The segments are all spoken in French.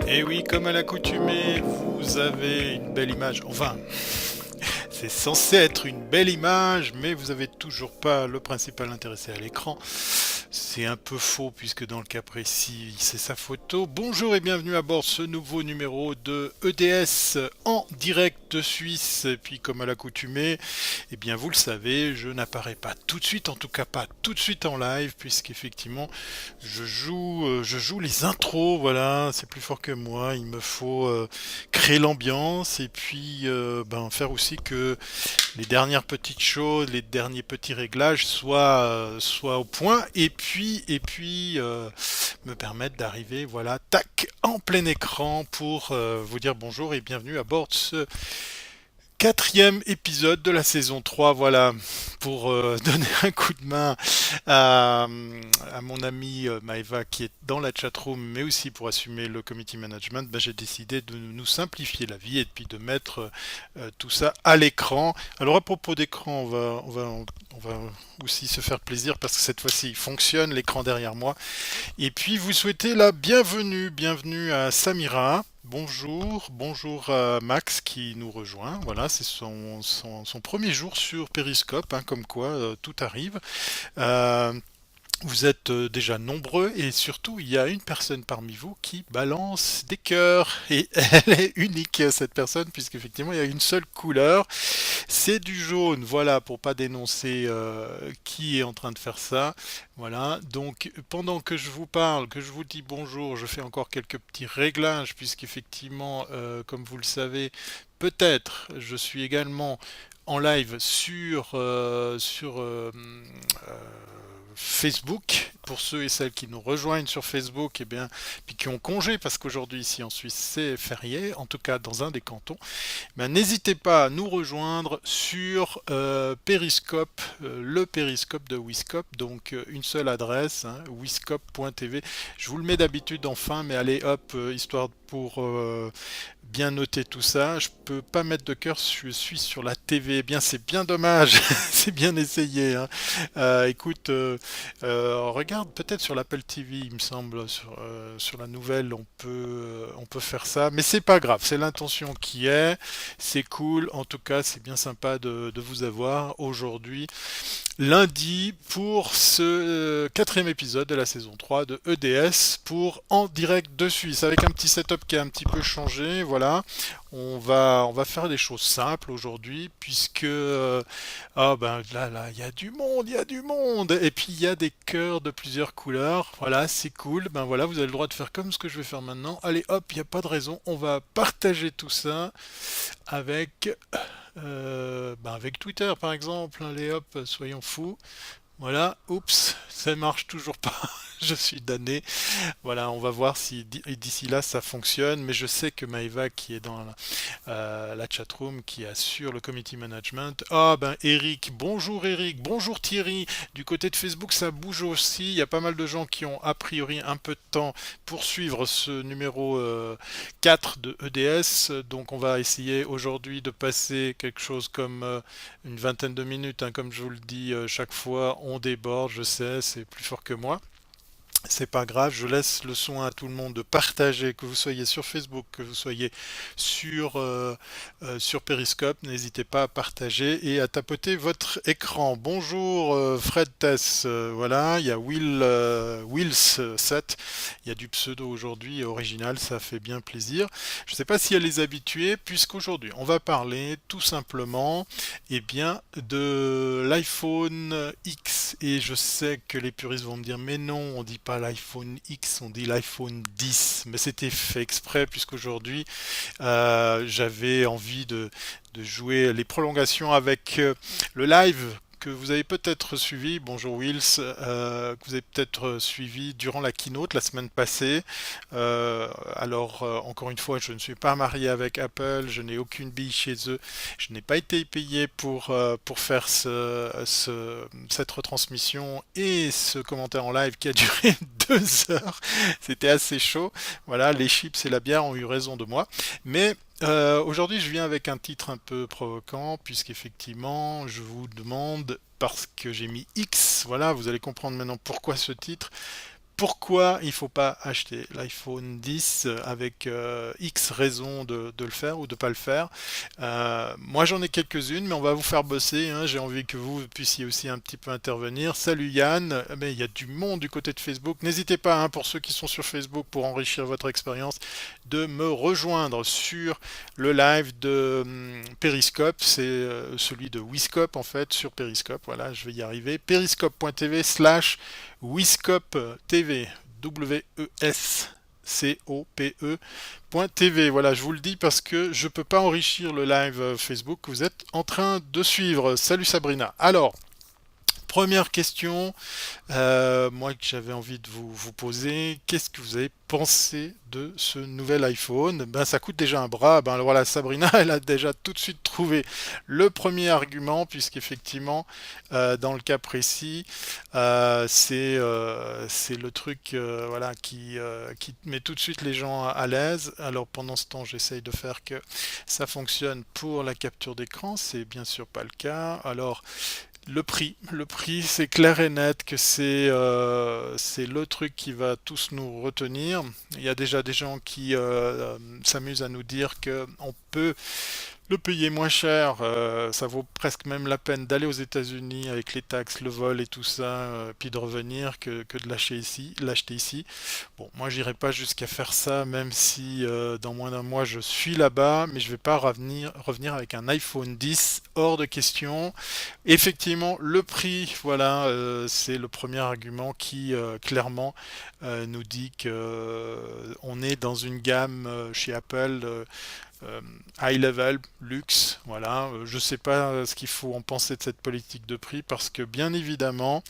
Et oui, comme à l'accoutumée, vous avez une belle image. Enfin, c'est censé être une belle image, mais vous avez toujours pas le principal intéressé à l'écran. C'est un peu faux puisque dans le cas précis, c'est sa photo. Bonjour et bienvenue à bord de ce nouveau numéro de EDS en direct de Suisse. Et puis comme à l'accoutumée, eh bien vous le savez, je n'apparais pas tout de suite, en tout cas pas tout de suite en live, puisqu'effectivement je joue les intros. Voilà, c'est plus fort que moi. Il me faut créer l'ambiance et puis faire aussi que les dernières petites choses, les derniers petits réglages soient au point et puis me permettre d'arriver, voilà, tac, en plein écran pour vous dire bonjour et bienvenue à bord de ce quatrième épisode de la saison 3. Voilà, pour donner un coup de main à, à mon ami Maeva qui est dans la chatroom, mais aussi pour assumer le community management. J'ai décidé de nous simplifier la vie et puis de mettre tout ça à l'écran. Alors à propos d'écran, on va aussi se faire plaisir parce que cette fois-ci il fonctionne, l'écran derrière moi. Et puis vous souhaitez la bienvenue à Samira. Bonjour, bonjour à Max qui nous rejoint. Voilà, c'est son premier jour sur Periscope, hein, comme quoi tout arrive. Euh, vous êtes déjà nombreux et surtout il y a une personne parmi vous qui balance des cœurs et elle est unique cette personne puisqu'effectivement il y a une seule couleur, c'est du jaune. Voilà, pour pas dénoncer qui est en train de faire ça. Voilà, donc pendant que je vous parle, que je vous dis bonjour, je fais encore quelques petits réglages puisqu'effectivement comme vous le savez, peut-être je suis également en live sur Facebook, pour ceux et celles qui nous rejoignent sur Facebook, et bien, puis qui ont congé, parce qu'aujourd'hui ici en Suisse c'est férié, en tout cas dans un des cantons, ben, n'hésitez pas à nous rejoindre sur Periscope, le Periscope de Wiscope, donc une seule adresse, hein, wiscope.tv. Je vous le mets d'habitude en fin, mais allez hop, histoire pour bien noter tout ça. Je peux pas mettre de cœur, je suis sur la TV. Eh bien, c'est bien dommage. C'est bien essayé, hein. Écoute, regarde peut-être sur l'Apple TV, il me semble, sur la nouvelle, on peut faire ça. Mais c'est pas grave, c'est l'intention qui est. C'est cool. En tout cas, c'est bien sympa de vous avoir aujourd'hui, lundi, pour ce quatrième épisode de la saison 3 de EDS pour En direct de Suisse, avec un petit setup qui a un petit peu changé. Voilà, on va faire des choses simples aujourd'hui, puisque ah ben là, il y a du monde, il y a du monde, et puis il y a des cœurs de plusieurs couleurs. Voilà, c'est cool. Ben voilà, vous avez le droit de faire comme ce que je vais faire maintenant. Allez, hop, il n'y a pas de raison. On va partager tout ça avec avec Twitter par exemple. Allez hop, soyons fous. Voilà, oups, ça marche toujours pas. Je suis damné. Voilà, on va voir si d'ici là ça fonctionne. Mais je sais que Maeva qui est dans la chatroom, qui assure le community management. Ah ben Eric, bonjour Thierry. Du côté de Facebook, ça bouge aussi. Il y a pas mal de gens qui ont a priori un peu de temps pour suivre ce numéro 4 de EDS. Donc on va essayer aujourd'hui de passer quelque chose comme une vingtaine de minutes, hein, comme je vous le dis chaque fois. On déborde, je sais, c'est plus fort que moi. C'est pas grave, je laisse le soin à tout le monde de partager, que vous soyez sur Facebook, que vous soyez sur Periscope. N'hésitez pas à partager et à tapoter votre écran. Bonjour Fred Tess, voilà, il y a Wills7, il y a du pseudo aujourd'hui original, ça fait bien plaisir. Je ne sais pas s'il y a les habitués, puisqu'aujourd'hui on va parler tout simplement bien, de l'iPhone X. Et je sais que les puristes vont me dire, mais non, on dit pas l'iPhone X, on dit l'iPhone 10. Mais c'était fait exprès, puisqu'aujourd'hui, j'avais envie de jouer les prolongations avec le live que vous avez peut-être suivi, bonjour Wills, que vous avez peut-être suivi durant la keynote la semaine passée. Encore une fois, je ne suis pas marié avec Apple, je n'ai aucune bille chez eux, je n'ai pas été payé pour faire cette retransmission et ce commentaire en live qui a duré 2 heures. C'était assez chaud. Voilà, les chips et la bière ont eu raison de moi. Mais aujourd'hui, je viens avec un titre un peu provoquant, puisqu'effectivement, je vous demande, parce que j'ai mis X, voilà, vous allez comprendre maintenant pourquoi ce titre. Pourquoi il ne faut pas acheter l'iPhone 10 avec X raisons de le faire ou de ne pas le faire. Moi j'en ai quelques-unes, mais on va vous faire bosser, hein. J'ai envie que vous puissiez aussi un petit peu intervenir. Salut Yann. Mais il y a du monde du côté de Facebook. N'hésitez pas, hein, pour ceux qui sont sur Facebook, pour enrichir votre expérience, de me rejoindre sur le live de Periscope. C'est celui de Wiscope en fait, sur Periscope. Voilà, je vais y arriver. Periscope.tv/Wiscope TV, WESCOPE.tv. Voilà, je vous le dis parce que je ne peux pas enrichir le live Facebook que vous êtes en train de suivre. Salut Sabrina. Alors, première question, moi que j'avais envie de vous poser, qu'est-ce que vous avez pensé de ce nouvel iPhone? Ben ça coûte déjà un bras. Ben voilà, Sabrina, elle a déjà tout de suite trouvé le premier argument, puisqu'effectivement, dans le cas précis, c'est le truc voilà qui met tout de suite les gens à l'aise. Alors pendant ce temps, j'essaye de faire que ça fonctionne pour la capture d'écran. C'est bien sûr pas le cas. Alors le prix, c'est clair et net que c'est le truc qui va tous nous retenir. Il y a déjà des gens qui s'amusent à nous dire que on peut le payer moins cher, ça vaut presque même la peine d'aller aux États-Unis avec les taxes, le vol et tout ça, puis de revenir que de l'acheter ici. Bon, moi j'irai pas jusqu'à faire ça, même si dans moins d'un mois je suis là-bas, mais je vais pas revenir avec un iPhone 10 hors de question. Effectivement, le prix, voilà, c'est le premier argument qui clairement nous dit que on est dans une gamme chez Apple. High level, luxe, voilà. Je sais pas ce qu'il faut en penser de cette politique de prix parce que bien évidemment,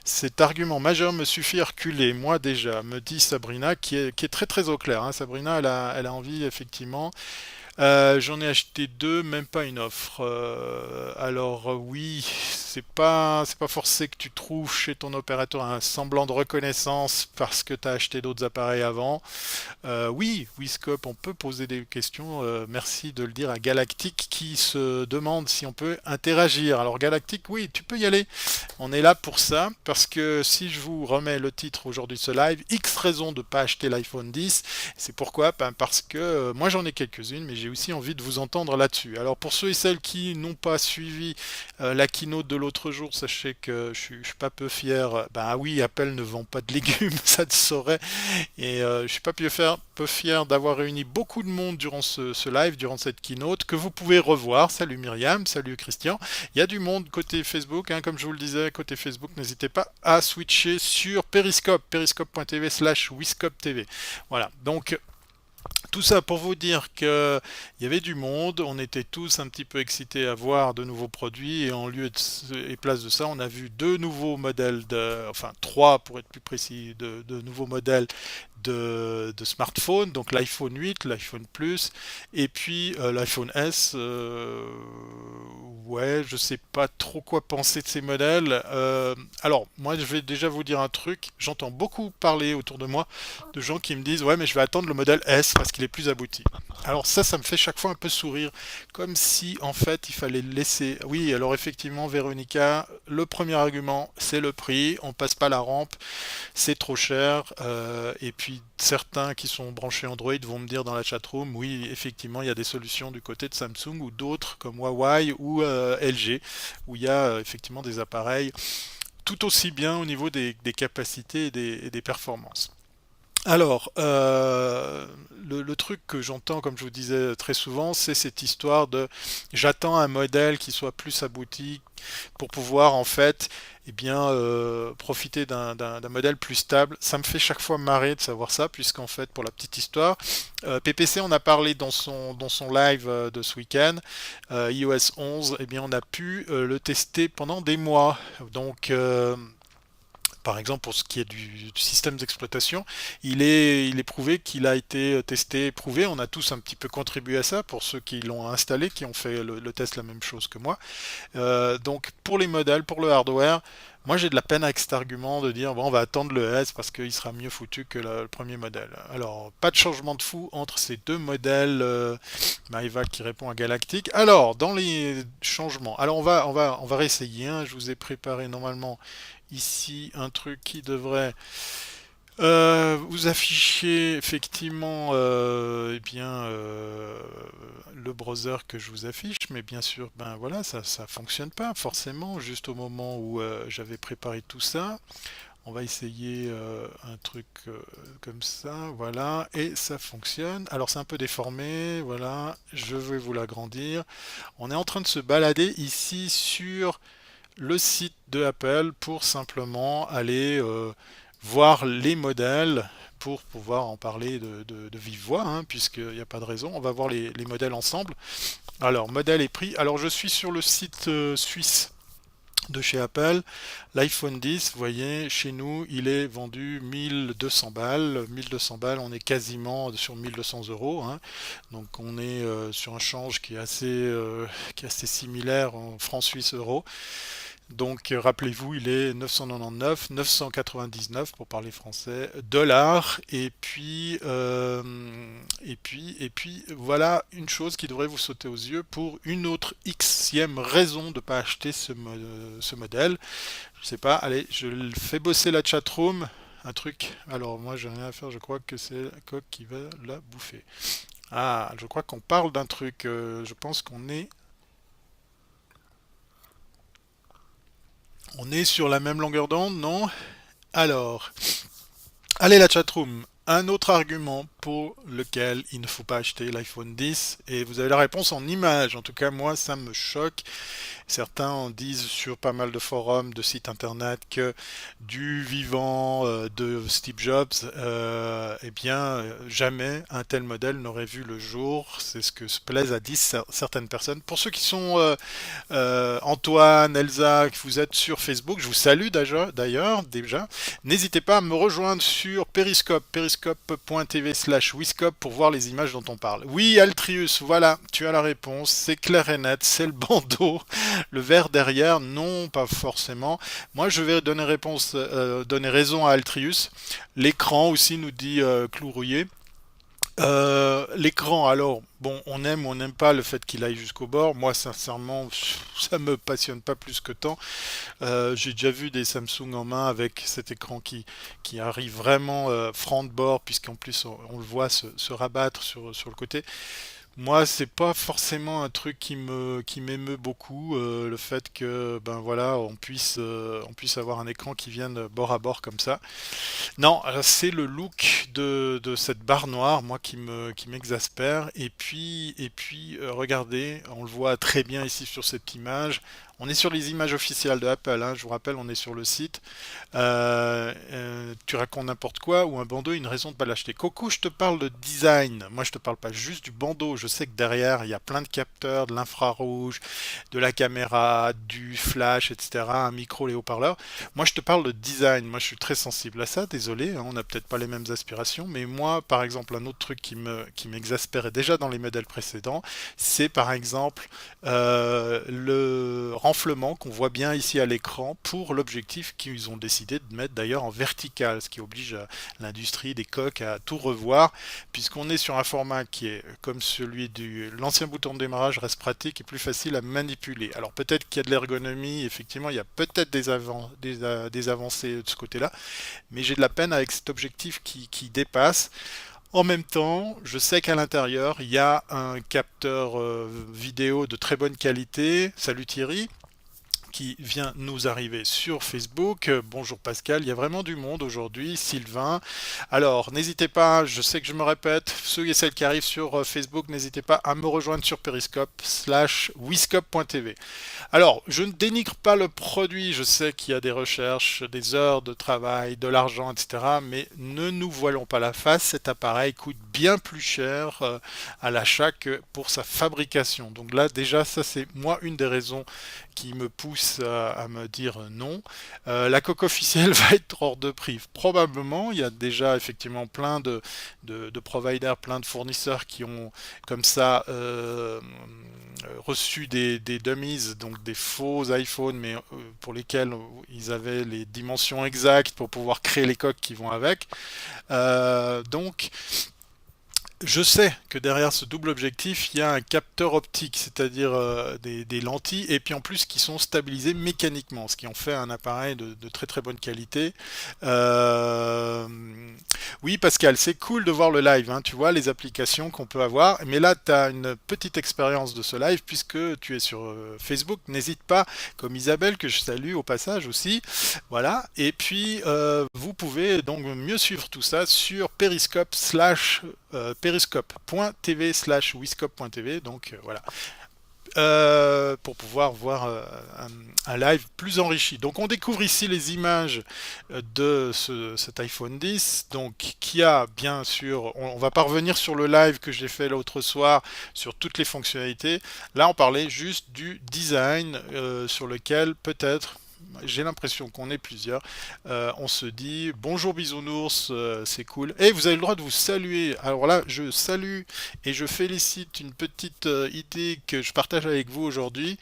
cet argument majeur me suffit à reculer. Moi déjà, me dit Sabrina, qui est très très au clair, hein. Sabrina, elle a envie effectivement. J'en ai acheté deux, même pas une offre. Oui, c'est pas forcé que tu trouves chez ton opérateur un semblant de reconnaissance parce que tu as acheté d'autres appareils avant. Oui, Wiscope, on peut poser des questions. Merci de le dire à Galactic qui se demande si on peut interagir. Alors Galactic, oui, tu peux y aller. On est là pour ça parce que si je vous remets le titre aujourd'hui de ce live, X raisons de ne pas acheter l'iPhone 10. C'est pourquoi? Ben, parce que moi j'en ai quelques-unes, mais j'ai aussi envie de vous entendre là-dessus. Alors pour ceux et celles qui n'ont pas suivi la keynote de l'autre jour, sachez que je suis pas peu fier. Ben oui, Apple ne vend pas de légumes, ça te saurait. Et je suis pas peu fier d'avoir réuni beaucoup de monde durant ce live, durant cette keynote, que vous pouvez revoir. Salut Myriam, salut Christian. Il y a du monde côté Facebook, hein, comme je vous le disais, côté Facebook, n'hésitez pas à switcher sur Periscope, periscope.tv/WiscopeTV. Voilà, donc tout ça pour vous dire qu'il y avait du monde, on était tous un petit peu excités à voir de nouveaux produits et en lieu et place de ça, on a vu deux nouveaux modèles, enfin trois pour être plus précis, de nouveaux modèles de smartphones, donc l'iPhone 8, l'iPhone Plus et puis l'iPhone S. Ouais, je sais pas trop quoi penser de ces modèles. Alors, moi je vais déjà vous dire un truc, j'entends beaucoup parler autour de moi de gens qui me disent ouais mais je vais attendre le modèle S parce qu'il est plus abouti. Alors ça me fait chaque fois un peu sourire, comme si en fait il fallait laisser. Oui, alors effectivement Véronica, le premier argument c'est le prix, on passe pas la rampe, c'est trop cher. Et puis certains qui sont branchés Android vont me dire dans la chatroom, oui effectivement il y a des solutions du côté de Samsung ou d'autres comme Huawei ou LG, où il y a effectivement des appareils tout aussi bien au niveau des capacités et des performances. Alors, le truc que j'entends, comme je vous disais très souvent, c'est cette histoire de j'attends un modèle qui soit plus abouti pour pouvoir en fait, eh bien, profiter d'un modèle plus stable. Ça me fait chaque fois marrer de savoir ça, puisqu'en fait, pour la petite histoire, PPC, on a parlé dans son live de ce week-end, iOS 11, eh bien, on a pu le tester pendant des mois. Donc, par exemple, pour ce qui est du système d'exploitation, il est prouvé qu'il a été testé, prouvé. On a tous un petit peu contribué à ça pour ceux qui l'ont installé, qui ont fait le test la même chose que moi. Donc, pour les modèles, pour le hardware, moi j'ai de la peine avec cet argument de dire bon, on va attendre le S parce qu'il sera mieux foutu que le premier modèle. Alors, pas de changement de fou entre ces deux modèles Maeva qui répond à Galactic. Alors, dans les changements, alors on va réessayer, hein. Je vous ai préparé normalement ici un truc qui devrait vous afficher effectivement eh bien, le browser que je vous affiche, mais bien sûr, ben voilà, ça fonctionne pas forcément juste au moment où j'avais préparé tout ça. On va essayer un truc comme ça, voilà, et ça fonctionne. Alors c'est un peu déformé, voilà, je vais vous l'agrandir. On est en train de se balader ici sur le site de Apple pour simplement aller voir les modèles pour pouvoir en parler de vive voix, hein, puisqu'il n'y a pas de raison. On va voir les modèles ensemble. Alors, modèle et prix. Alors, je suis sur le site suisse de chez Apple. L'iPhone 10, vous voyez, chez nous, il est vendu 1200 balles. 1200 balles, on est quasiment sur 1200 euros, hein. Donc, on est sur un change qui est assez similaire en francs suisses euros. Donc rappelez-vous, il est 999, 999 pour parler français, dollars. Et puis voilà une chose qui devrait vous sauter aux yeux pour une autre xème raison de ne pas acheter ce modèle. Je sais pas, allez, je le fais bosser la chatroom. Un truc. Alors moi j'ai rien à faire, je crois que c'est la coque qui va la bouffer. Ah, je crois qu'on parle d'un truc. Je pense on est sur la même longueur d'onde, non? Alors, allez la chatroom. Un autre argument pour lequel il ne faut pas acheter l'iPhone 10, et vous avez la réponse en image. En tout cas, moi, ça me choque. Certains en disent sur pas mal de forums, de sites internet, que du vivant de Steve Jobs, eh bien, jamais un tel modèle n'aurait vu le jour. C'est ce que se plaisent à dire certaines personnes. Pour ceux qui sont Antoine, Elsa, que vous êtes sur Facebook, je vous salue d'ailleurs déjà. N'hésitez pas à me rejoindre sur Periscope, periscope.tv/wiscope pour voir les images dont on parle. Oui, Altrius, voilà, tu as la réponse, c'est clair et net, c'est le bandeau. Le vert derrière, non, pas forcément. Moi, je vais donner raison à Altrius. L'écran aussi nous dit Clourouillet. L'écran, alors, bon, on aime ou on n'aime pas le fait qu'il aille jusqu'au bord. Moi, sincèrement, ça me passionne pas plus que tant. J'ai déjà vu des Samsung en main avec cet écran qui arrive vraiment franc de bord, puisqu'en plus on le voit se rabattre sur le côté. Moi, c'est pas forcément un truc qui m'émeut beaucoup, le fait que ben voilà, on puisse avoir un écran qui vienne bord à bord comme ça. Non, c'est le look de cette barre noire, moi, qui m'exaspère. Regardez, on le voit très bien ici sur cette image. On est sur les images officielles de Apple, hein, je vous rappelle, on est sur le site. Tu racontes n'importe quoi ou un bandeau, une raison de pas l'acheter. Coco, je te parle de design. Moi, je te parle pas juste du bandeau. Je sais que derrière, il y a plein de capteurs, de l'infrarouge, de la caméra, du flash, etc. Un micro, les haut-parleurs. Moi, je te parle de design. Moi, je suis très sensible à ça. Désolé, hein, on n'a peut-être pas les mêmes aspirations, mais moi, par exemple, un autre truc qui m'exaspérait déjà dans les modèles précédents, c'est par exemple le renflement qu'on voit bien ici à l'écran pour l'objectif qu'ils ont décidé de mettre d'ailleurs en vertical, ce qui oblige l'industrie des coques à tout revoir, puisqu'on est sur un format qui est comme celui de l'ancien bouton de démarrage, reste pratique et plus facile à manipuler. Alors peut-être qu'il y a de l'ergonomie, effectivement, il y a peut-être des avancées de ce côté-là, mais j'ai de la peine avec cet objectif qui dépasse. En même temps, je sais qu'à l'intérieur, il y a un capteur vidéo de très bonne qualité. Salut Thierry, qui vient nous arriver sur Facebook. Bonjour Pascal, il y a vraiment du monde aujourd'hui. Sylvain. Alors, n'hésitez pas, je sais que je me répète, ceux et celles qui arrivent sur Facebook, n'hésitez pas à me rejoindre sur Periscope /wiscope.tv. Alors, je ne dénigre pas le produit, je sais qu'il y a des recherches, des heures de travail, de l'argent, etc. Mais ne nous voilons pas la face, cet appareil coûte bien plus cher à l'achat que pour sa fabrication. Donc là, déjà, ça c'est moi une des raisons qui me pousse à me dire non. La coque officielle va être hors de prix. Probablement, il y a déjà effectivement plein de providers, plein de fournisseurs qui ont comme ça reçu des dummies, donc des faux iPhones, mais pour lesquels ils avaient les dimensions exactes pour pouvoir créer les coques qui vont avec. Donc, je sais que derrière ce double objectif, il y a un capteur optique, c'est-à-dire des lentilles, et puis en plus qui sont stabilisées mécaniquement, ce qui en fait un appareil de très très bonne qualité. Euh, Oui, Pascal, c'est cool de voir le live, hein, tu vois les applications qu'on peut avoir, mais là, tu as une petite expérience de ce live puisque tu es sur Facebook. N'hésite pas, comme Isabelle, que je salue au passage aussi. Voilà, et puis vous pouvez donc mieux suivre tout ça sur Periscope periscope.tv /wiscope.tv, donc voilà, pour pouvoir voir un live plus enrichi. Donc on découvre ici les images de cet iPhone X, donc qui a bien sûr, on va pas revenir sur le live que j'ai fait l'autre soir sur toutes les fonctionnalités. Là on parlait juste du design sur lequel peut-être j'ai l'impression qu'on est plusieurs. On se dit bonjour bisounours, c'est cool. Et vous avez le droit de vous saluer. Alors là, je salue et je félicite une petite idée que je partage avec vous aujourd'hui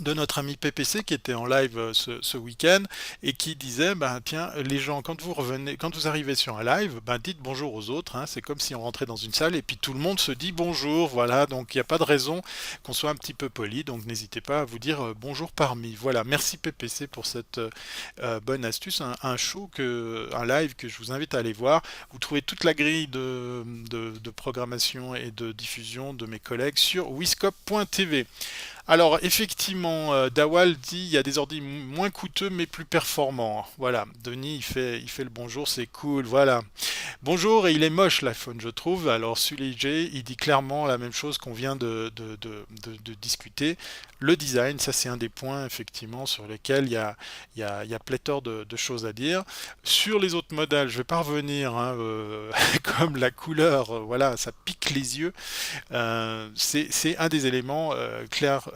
de notre ami PPC qui était en live ce week-end et qui disait ben tiens les gens quand vous arrivez sur un live ben dites bonjour aux autres, hein, c'est comme si on rentrait dans une salle et puis tout le monde se dit bonjour, voilà, donc il n'y a pas de raison qu'on soit un petit peu poli, donc n'hésitez pas à vous dire bonjour parmi. Voilà, merci PPC pour cette bonne astuce, un live que je vous invite à aller voir. Vous trouvez toute la grille de programmation et de diffusion de mes collègues sur wiscope.tv. Alors effectivement, Dawal dit il y a des ordi moins coûteux mais plus performants. Voilà, Denis il fait le bonjour, c'est cool. Voilà. Bonjour, et il est moche l'iPhone, je trouve. Alors Sully J, il dit clairement la même chose qu'on vient de discuter. Le design, ça c'est un des points effectivement sur lesquels il y a pléthore de choses à dire. Sur les autres modèles, je vais pas revenir, hein, comme la couleur, voilà, ça pique les yeux. C'est un des éléments clairs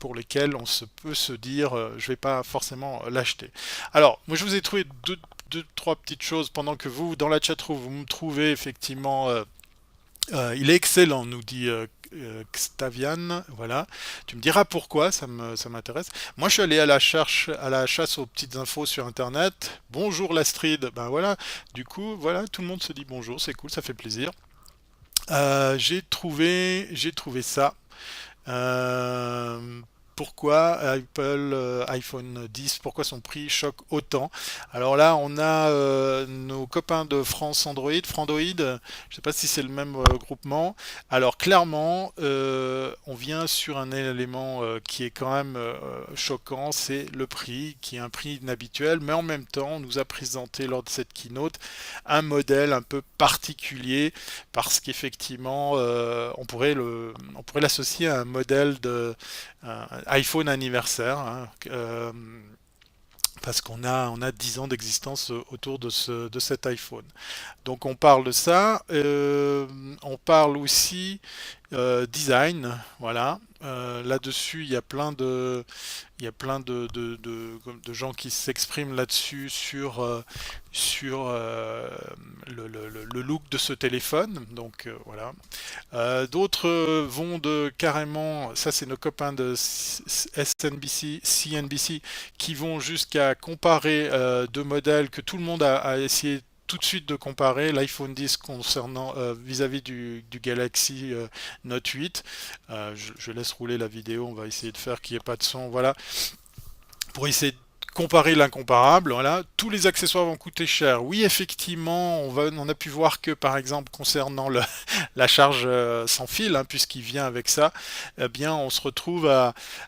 pour lesquels peut se dire je vais pas forcément l'acheter. Alors, moi je vous ai trouvé trois petites choses pendant que vous, dans la chatroom, vous me trouvez effectivement. Il est excellent, nous dit Xtavian. Voilà. Tu me diras pourquoi, ça m'intéresse. Moi, je suis allé à la chasse aux petites infos sur Internet. Bonjour l'Astrid. Ben voilà. Du coup, voilà, tout le monde se dit bonjour. C'est cool, ça fait plaisir. J'ai trouvé ça. Euh, Pourquoi Apple iPhone 10, pourquoi son prix choque autant? Alors là, on a nos copains de France Android, Frandoid, je ne sais pas si c'est le même groupement. Alors clairement, on vient sur un élément qui est quand même choquant, c'est le prix, qui est un prix inhabituel, mais en même temps, on nous a présenté lors de cette keynote un modèle un peu particulier, parce qu'effectivement, on pourrait l'associer à un modèle de iPhone anniversaire, hein, parce qu'on a 10 ans d'existence autour de cet iPhone. Donc on parle de ça. On parle aussi design, voilà. Là-dessus, il y a plein de gens qui s'expriment là-dessus sur le look de ce téléphone. Donc voilà. D'autres vont de carrément, ça c'est nos copains de SNBC, CNBC, qui vont jusqu'à comparer deux modèles que tout le monde a essayé tout de suite de comparer l'iPhone 10 concernant vis-à-vis du Galaxy Note 8. Je laisse rouler la vidéo, on va essayer de faire qu'il n'y ait pas de son, voilà, pour essayer de comparer l'incomparable, voilà, tous les accessoires vont coûter cher. Oui, effectivement, on a pu voir que par exemple concernant la charge sans fil, hein, puisqu'il vient avec ça, eh bien on se retrouve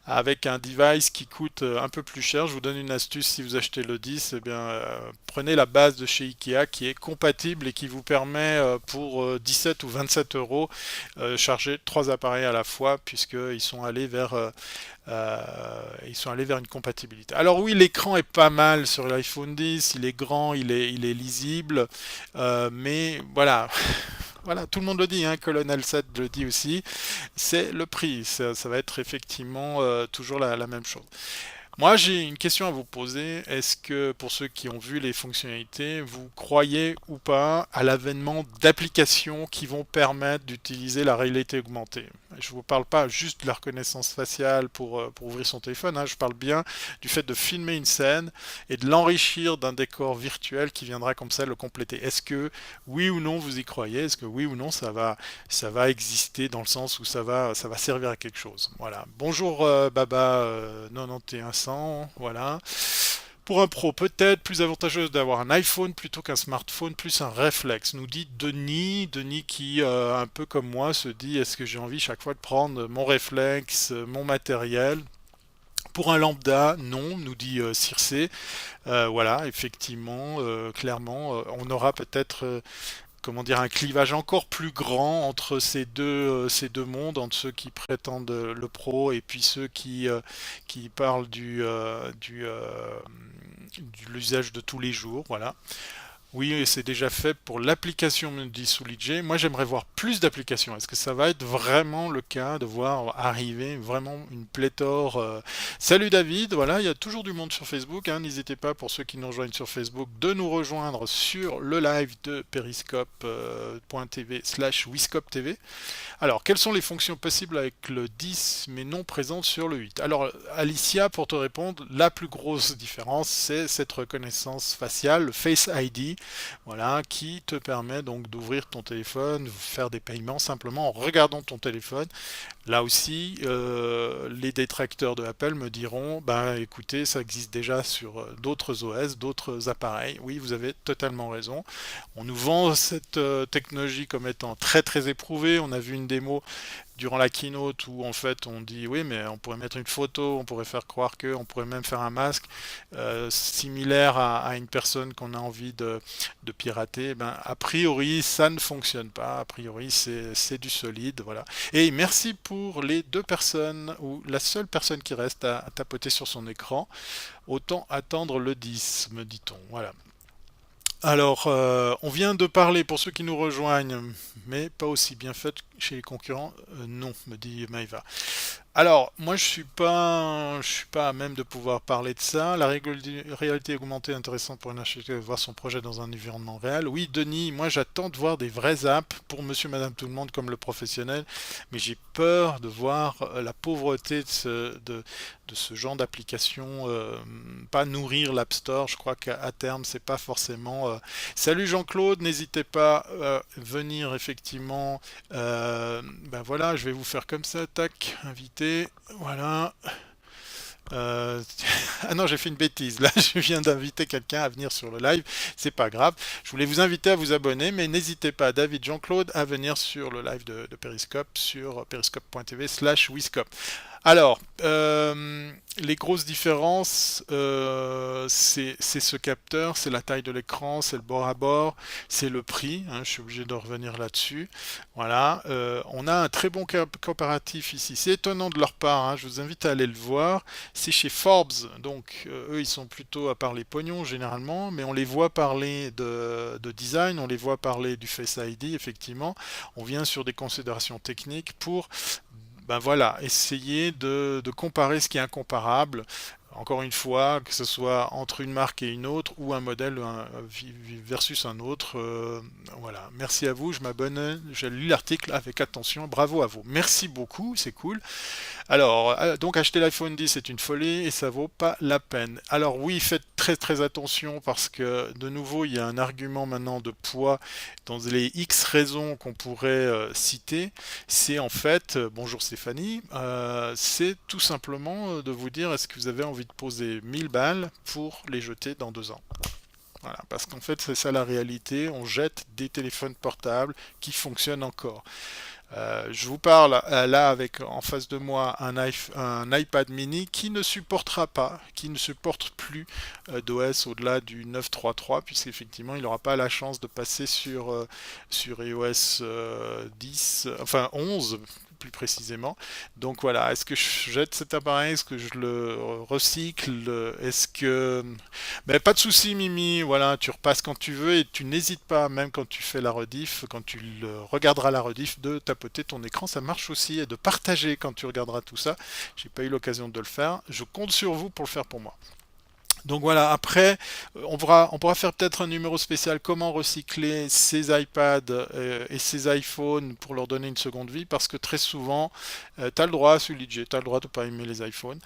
avec un device qui coûte un peu plus cher. Je vous donne une astuce si vous achetez le 10, eh bien prenez la base de chez Ikea qui est compatible et qui vous permet pour 17 ou 27 euros charger trois appareils à la fois, puisqu'ils sont allés vers ils sont allés vers une compatibilité. Alors oui, l'écran est pas mal sur l'iPhone 10, il est grand, il est lisible, mais voilà, voilà, tout le monde le dit, hein, Colonel 7 le dit aussi, c'est le prix, ça va être effectivement toujours la même chose. Moi, j'ai une question à vous poser. Est-ce que pour ceux qui ont vu les fonctionnalités, vous croyez ou pas à l'avènement d'applications qui vont permettre d'utiliser la réalité augmentée? Je ne vous parle pas juste de la reconnaissance faciale pour ouvrir son téléphone, hein. Je parle bien du fait de filmer une scène et de l'enrichir d'un décor virtuel qui viendra comme ça le compléter. Est-ce que oui ou non vous y croyez? Est-ce que oui ou non ça va exister dans le sens où ça va servir à quelque chose? Voilà. Bonjour Baba 9100, voilà. Pour un pro, peut-être plus avantageux d'avoir un iPhone plutôt qu'un smartphone plus un réflexe, nous dit Denis. Denis qui, un peu comme moi, se dit est-ce que j'ai envie chaque fois de prendre mon réflexe, mon matériel? Pour un lambda, non, nous dit Circe. Voilà, effectivement, clairement, on aura peut-être comment dire, un clivage encore plus grand entre ces deux mondes, entre ceux qui prétendent le pro et puis ceux qui parlent de l'usage de tous les jours. Voilà. Oui, et c'est déjà fait pour l'application, me dit Soulidje. Moi, j'aimerais voir plus d'applications. Est-ce que ça va être vraiment le cas de voir arriver vraiment une pléthore Salut David, voilà, il y a toujours du monde sur Facebook, hein. N'hésitez pas, pour ceux qui nous rejoignent sur Facebook, de nous rejoindre sur le live de periscope.tv/wiscope TV. Alors, quelles sont les fonctions possibles avec le 10 mais non présentes sur le 8? Alors, Alicia, pour te répondre, la plus grosse différence, c'est cette reconnaissance faciale, le Face ID, voilà, qui te permet donc d'ouvrir ton téléphone, faire des paiements simplement en regardant ton téléphone. Là aussi, les détracteurs de Apple me diront, ben écoutez, ça existe déjà sur d'autres OS, d'autres appareils. Oui, vous avez totalement raison. On nous vend cette technologie comme étant très très éprouvée. On a vu une démo durant la keynote où en fait on dit oui mais on pourrait mettre une photo, on pourrait faire croire que, on pourrait même faire un masque similaire à une personne qu'on a envie de pirater. Ben, a priori ça ne fonctionne pas, a priori c'est du solide, voilà. Et merci pour les deux personnes ou la seule personne qui reste à tapoter sur son écran. Autant attendre le 10, me dit-on. Voilà. Alors, on vient de parler, pour ceux qui nous rejoignent, mais pas aussi bien fait chez les concurrents, non, me dit Maïva. Alors, moi je suis pas à même de pouvoir parler de ça. La réalité augmentée est intéressante pour une architecte de voir son projet dans un environnement réel. Oui, Denis, moi j'attends de voir des vraies apps pour Monsieur, Madame, tout le monde comme le professionnel, mais j'ai peur de voir la pauvreté de ce genre d'application pas nourrir l'App Store. Je crois qu'à terme, c'est pas forcément. Salut Jean-Claude, n'hésitez pas à venir effectivement. Ben voilà, je vais vous faire comme ça, tac, invité, voilà. Euh, Ah non, j'ai fait une bêtise. Là, je viens d'inviter quelqu'un à venir sur le live. C'est pas grave. Je voulais vous inviter à vous abonner, mais n'hésitez pas, David Jean-Claude, à venir sur le live de Periscope sur periscope.tv/wiscope. Alors, les grosses différences, c'est ce capteur, c'est la taille de l'écran, c'est le bord à bord, c'est le prix, hein, je suis obligé de revenir là-dessus. Voilà, on a un très bon comparatif ici. C'est étonnant de leur part, hein, je vous invite à aller le voir. C'est chez Forbes, donc eux ils sont plutôt à parler pognon généralement, mais on les voit parler de design, on les voit parler du Face ID, effectivement. On vient sur des considérations techniques pour ben voilà, essayer de comparer ce qui est incomparable. Encore une fois, que ce soit entre une marque et une autre ou un modèle versus un autre. Voilà, merci à vous, je m'abonne, je lis l'article avec attention, bravo à vous. Merci beaucoup, c'est cool. Alors, donc acheter l'iPhone 10 c'est une folie et ça vaut pas la peine. Alors oui, faites très très attention parce que de nouveau il y a un argument maintenant de poids dans les X raisons qu'on pourrait citer. C'est en fait, bonjour Stéphanie, c'est tout simplement de vous dire est-ce que vous avez envie de de poser 1000 balles pour les jeter dans 2 ans. Voilà, parce qu'en fait, c'est ça la réalité. On jette des téléphones portables qui fonctionnent encore. Je vous parle là avec en face de moi un iPad mini qui ne supportera pas, qui ne supporte plus d'OS au-delà du 9.3.3, puisqu'effectivement il n'aura pas la chance de passer sur iOS 10, enfin 11 plus précisément. Donc voilà, est-ce que je jette cet appareil, est-ce que je le recycle, est-ce que... Mais pas de souci Mimi, voilà, tu repasses quand tu veux et tu n'hésites pas, même quand tu fais la rediff, quand tu regarderas la rediff, de tapoter ton écran, ça marche aussi, et de partager quand tu regarderas tout ça. J'ai pas eu l'occasion de le faire, je compte sur vous pour le faire pour moi. Donc voilà, après, on pourra faire peut-être un numéro spécial comment recycler ces iPads et ces iPhones pour leur donner une seconde vie, parce que très souvent, tu as le droit, Sulijé, tu as le droit de ne pas aimer les iPhones.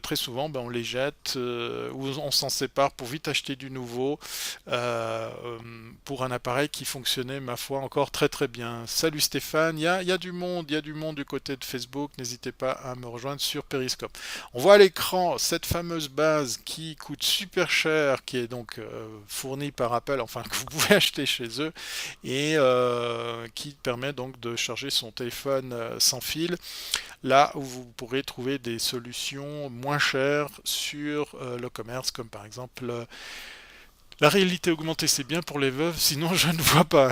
Très souvent, ben, on les jette ou on s'en sépare pour vite acheter du nouveau euh, euh, pour un appareil qui fonctionnait, ma foi, encore très très bien. Salut Stéphane, il y a du monde, il y a du monde du côté de Facebook, n'hésitez pas à me rejoindre sur Periscope. On voit à l'écran cette fameuse base qui coûte super cher, qui est donc fournie par Apple, enfin que vous pouvez acheter chez eux, et qui permet donc de charger son téléphone sans fil, là où vous pourrez trouver des solutions moins chères sur le commerce, comme par exemple la réalité augmentée, c'est bien pour les veuves, sinon je ne vois pas.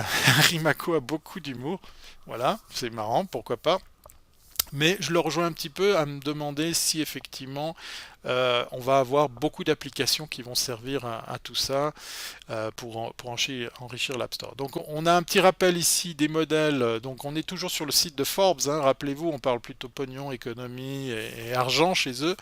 Rimako a beaucoup d'humour, voilà, c'est marrant, pourquoi pas. Mais je le rejoins un petit peu à me demander si effectivement on va avoir beaucoup d'applications qui vont servir à tout ça pour enrichir l'App Store. Donc on a un petit rappel ici des modèles. Donc on est toujours sur le site de Forbes, hein. Rappelez-vous, on parle plutôt pognon, économie et argent chez eux.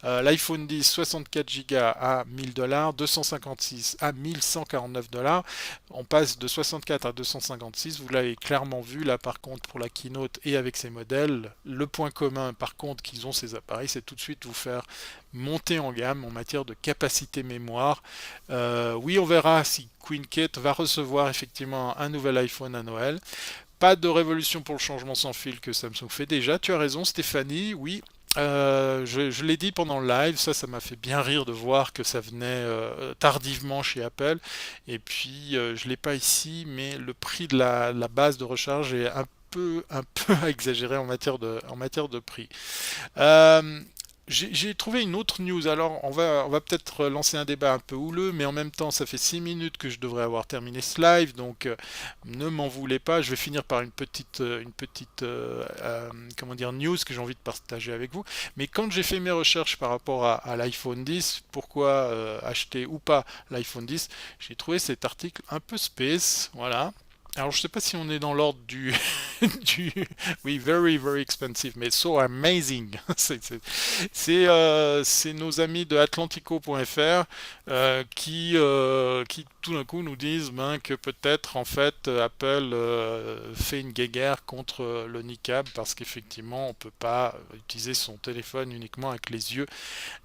L'iPhone 10 64 Go à 1000 dollars, 256 à 1149 dollars. On passe de 64 à 256. Vous l'avez clairement vu là par contre pour la keynote et avec ces modèles. Le point commun par contre qu'ils ont ces appareils, c'est tout de suite vous faire monter en gamme en matière de capacité mémoire. Oui, on verra si Queen Kate va recevoir effectivement un nouvel iPhone à Noël. Pas de révolution pour le changement sans fil que Samsung fait déjà. Tu as raison, Stéphanie. Oui, je l'ai dit pendant le live, ça m'a fait bien rire de voir que ça venait tardivement chez Apple. Et puis, je l'ai pas ici, mais le prix de la base de recharge est un peu exagéré en matière de prix. Euh, j'ai trouvé une autre news. Alors, on va peut-être lancer un débat un peu houleux, mais en même temps, ça fait 6 minutes que je devrais avoir terminé ce live, donc ne m'en voulez pas. Je vais finir par une petite comment dire, news que j'ai envie de partager avec vous. Mais quand j'ai fait mes recherches par rapport à l'iPhone 10, pourquoi acheter ou pas l'iPhone 10, j'ai trouvé cet article un peu space. Voilà. Alors, je sais pas si on est dans l'ordre du, du, oui, very, very expensive, mais so amazing. C'est nos amis de Atlantico.fr qui tout d'un coup nous disent ben, que peut-être en fait Apple fait une guéguerre contre le niqab parce qu'effectivement on peut pas utiliser son téléphone uniquement avec les yeux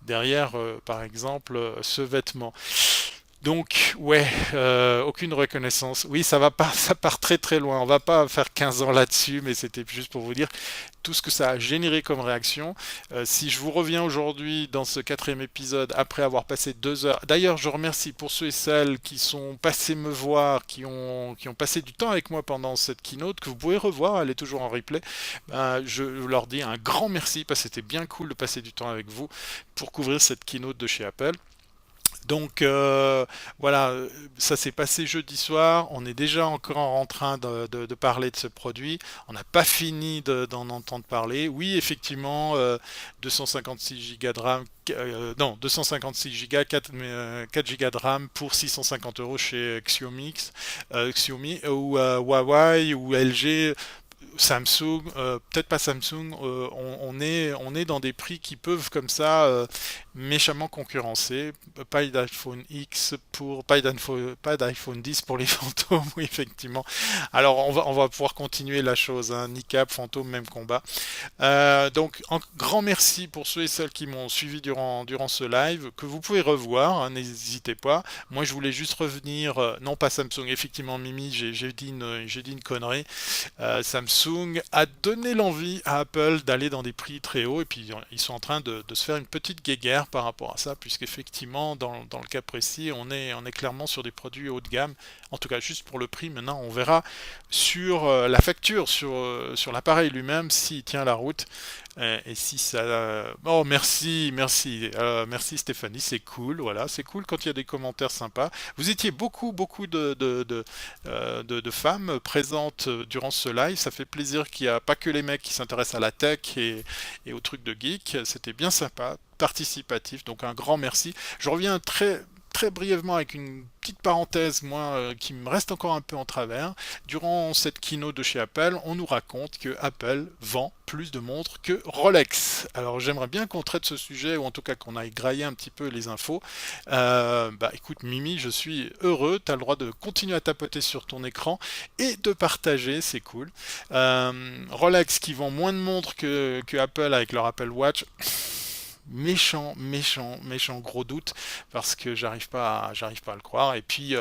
derrière, par exemple, ce vêtement. Donc, ouais, aucune reconnaissance. Oui, ça va pas, ça part très très loin. On va pas faire 15 ans là-dessus, mais c'était juste pour vous dire tout ce que ça a généré comme réaction. Si je vous reviens aujourd'hui dans ce quatrième épisode, après avoir passé 2 heures, d'ailleurs, je remercie pour ceux et celles qui sont passés me voir, qui ont passé du temps avec moi pendant cette keynote, que vous pouvez revoir, elle est toujours en replay. Je leur dis un grand merci parce que c'était bien cool de passer du temps avec vous pour couvrir cette keynote de chez Apple. Donc voilà, ça s'est passé jeudi soir. On est déjà encore en train de parler de ce produit. On n'a pas fini d'en entendre parler. Oui, effectivement, 256 Go de RAM, non, 256 Go, 4 Go de RAM pour 650 euros chez Xiaomi ou Huawei ou LG. Samsung, peut-être pas Samsung, on est dans des prix qui peuvent comme ça méchamment concurrencer. Pas d'iPhone X pas d'iPhone 10 pour les fantômes, oui effectivement. Alors on va pouvoir continuer la chose, hein. Niqab, fantôme, même combat. Donc un grand merci pour ceux et celles qui m'ont suivi durant ce live, que vous pouvez revoir, hein, n'hésitez pas. Moi je voulais juste revenir, non pas Samsung, effectivement Mimi, j'ai dit une connerie. Samsung a donné l'envie à Apple d'aller dans des prix très hauts et puis ils sont en train de se faire une petite guéguerre clair par rapport à ça, puisqu'effectivement, dans le cas précis, on est clairement sur des produits haut de gamme, en tout cas juste pour le prix. Maintenant, on verra sur la facture, sur l'appareil lui-même, s'il tient la route. Et si ça... Oh, merci Stéphanie, c'est cool, voilà, c'est cool quand il y a des commentaires sympas. Vous étiez beaucoup de femmes présentes durant ce live, ça fait plaisir qu'il n'y a pas que les mecs qui s'intéressent à la tech et aux trucs de geek, c'était bien sympa, participatif, donc un grand merci. Je reviens très brièvement avec une petite parenthèse, moi, qui me reste encore un peu en travers. Durant cette keynote de chez Apple, on nous raconte que Apple vend plus de montres que Rolex. Alors j'aimerais bien qu'on traite ce sujet, ou en tout cas qu'on aille grailler un petit peu les infos. Bah écoute Mimi, je suis heureux, tu as le droit de continuer à tapoter sur ton écran et de partager, c'est cool. Rolex qui vend moins de montres que Apple avec leur Apple Watch. Méchant gros doute parce que j'arrive pas à le croire. Et puis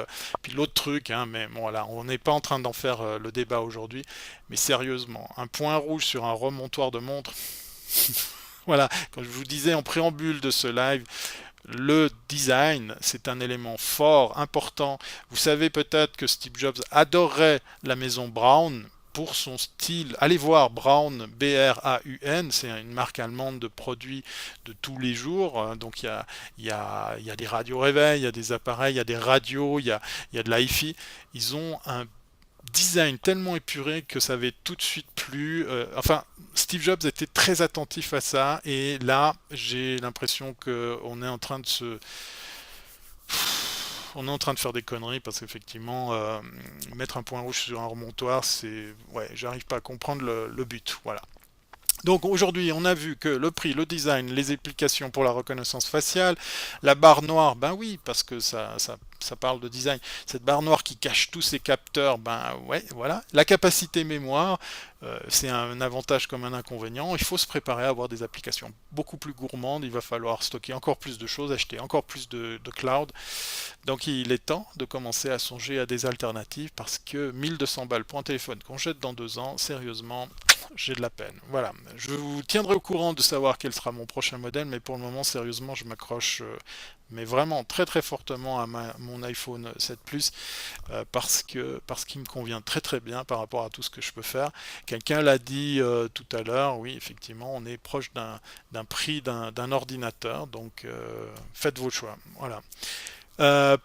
l'autre truc, hein, mais bon, voilà, on n'est pas en train d'en faire le débat aujourd'hui, mais sérieusement, un point rouge sur un remontoir de montre. Voilà, quand je vous disais en préambule de ce live, le design, c'est un élément fort, important. Vous savez peut-être que Steve Jobs adorait la maison Braun pour son style. Allez voir Braun, B-R-A-U-N, c'est une marque allemande de produits de tous les jours. Donc il y a des radios réveil, il y a des appareils, il y a des radios, il y a de l'hi-fi. Ils ont un design tellement épuré que ça avait tout de suite plu. Enfin, Steve Jobs était très attentif à ça, et là, j'ai l'impression qu'on est en train de se... On est en train de faire des conneries parce qu'effectivement, mettre un point rouge sur un remontoir, c'est... Ouais, j'arrive pas à comprendre le but. Voilà. Donc aujourd'hui, on a vu que le prix, le design, les applications pour la reconnaissance faciale, la barre noire, ben oui, parce que ça parle de design. Cette barre noire qui cache tous ces capteurs, ben ouais, voilà. La capacité mémoire, c'est un avantage comme un inconvénient. Il faut se préparer à avoir des applications beaucoup plus gourmandes. Il va falloir stocker encore plus de choses, acheter encore plus de cloud. Donc il est temps de commencer à songer à des alternatives parce que 1200 balles pour un téléphone qu'on jette dans 2 ans, sérieusement, j'ai de la peine. Voilà, je vous tiendrai au courant de savoir quel sera mon prochain modèle, mais pour le moment, sérieusement, je m'accroche mais vraiment très fortement à mon iPhone 7 Plus parce qu'il me convient très bien par rapport à tout ce que je peux faire. Quelqu'un l'a dit tout à l'heure, oui, effectivement, on est proche d'un prix d'un ordinateur, donc faites vos choix. Voilà.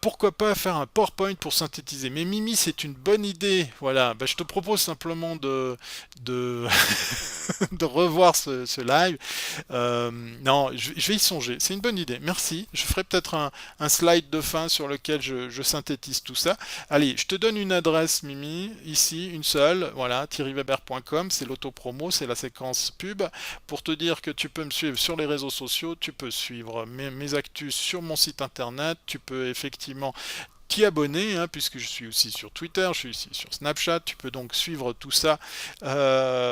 Pourquoi pas faire un PowerPoint pour synthétiser? Mais Mimi, c'est une bonne idée. Voilà, bah, je te propose simplement de, de revoir ce live. Non, je vais y songer. C'est une bonne idée. Merci. Je ferai peut-être un slide de fin sur lequel je synthétise tout ça. Allez, je te donne une adresse, Mimi. Ici, une seule. Voilà, thierryweber.com. C'est l'autopromo, c'est la séquence pub. Pour te dire que tu peux me suivre sur les réseaux sociaux, tu peux suivre mes actus sur mon site internet, tu peux effectivement t'y abonner, hein, puisque je suis aussi sur Twitter, je suis aussi sur Snapchat, tu peux donc suivre tout ça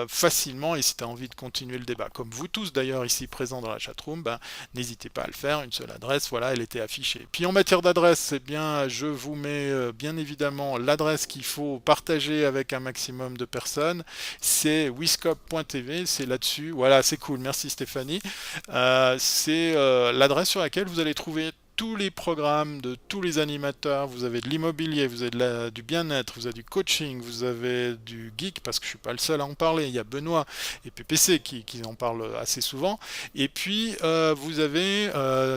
facilement, et si tu as envie de continuer le débat, comme vous tous d'ailleurs ici présents dans la chatroom, ben, n'hésitez pas à le faire, une seule adresse, voilà, elle était affichée. Puis en matière d'adresse, eh bien, je vous mets bien évidemment l'adresse qu'il faut partager avec un maximum de personnes, c'est wiscop.tv, c'est là-dessus, voilà, c'est cool, merci Stéphanie, c'est l'adresse sur laquelle vous allez trouver tous les programmes de tous les animateurs, vous avez de l'immobilier, vous avez du bien-être, vous avez du coaching, vous avez du geek, parce que je suis pas le seul à en parler, il y a Benoît et PPC qui en parlent assez souvent, et puis vous avez,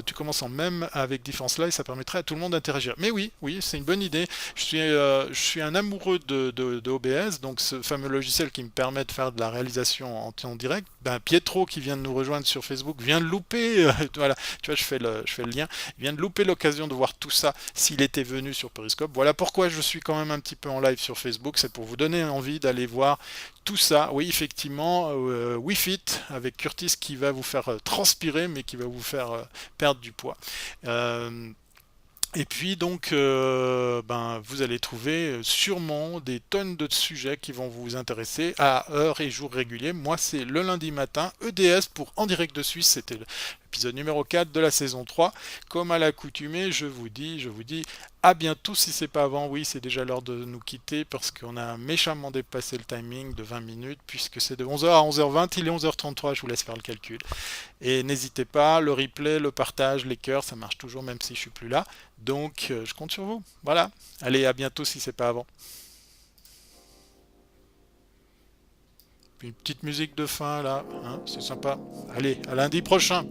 tu commences en même avec différents slides, ça permettrait à tout le monde d'interagir. Mais oui, c'est une bonne idée, je suis un amoureux de OBS, donc ce fameux logiciel qui me permet de faire de la réalisation en direct. Ben, Pietro qui vient de nous rejoindre sur Facebook vient de louper, voilà, tu vois, je fais le lien, il vient de louper l'occasion de voir tout ça s'il était venu sur Periscope. Voilà pourquoi je suis quand même un petit peu en live sur Facebook, c'est pour vous donner envie d'aller voir tout ça. Oui, effectivement, WeFit avec Curtis qui va vous faire transpirer, mais qui va vous faire perdre du poids. Et puis donc, ben, vous allez trouver sûrement des tonnes de sujets qui vont vous intéresser à heure et jour réguliers. Moi, c'est le lundi matin, EDS pour En Direct de Suisse, c'était épisode numéro 4 de la saison 3. Comme à l'accoutumée, je vous dis à bientôt si c'est pas avant. Oui, c'est déjà l'heure de nous quitter parce qu'on a méchamment dépassé le timing de 20 minutes puisque c'est de 11h à 11h20, il est 11h33, je vous laisse faire le calcul. Et n'hésitez pas, le replay, le partage, les cœurs, ça marche toujours même si je suis plus là. Donc je compte sur vous. Voilà. Allez, à bientôt si c'est pas avant. Puis une petite musique de fin là, hein, c'est sympa. Allez, à lundi prochain.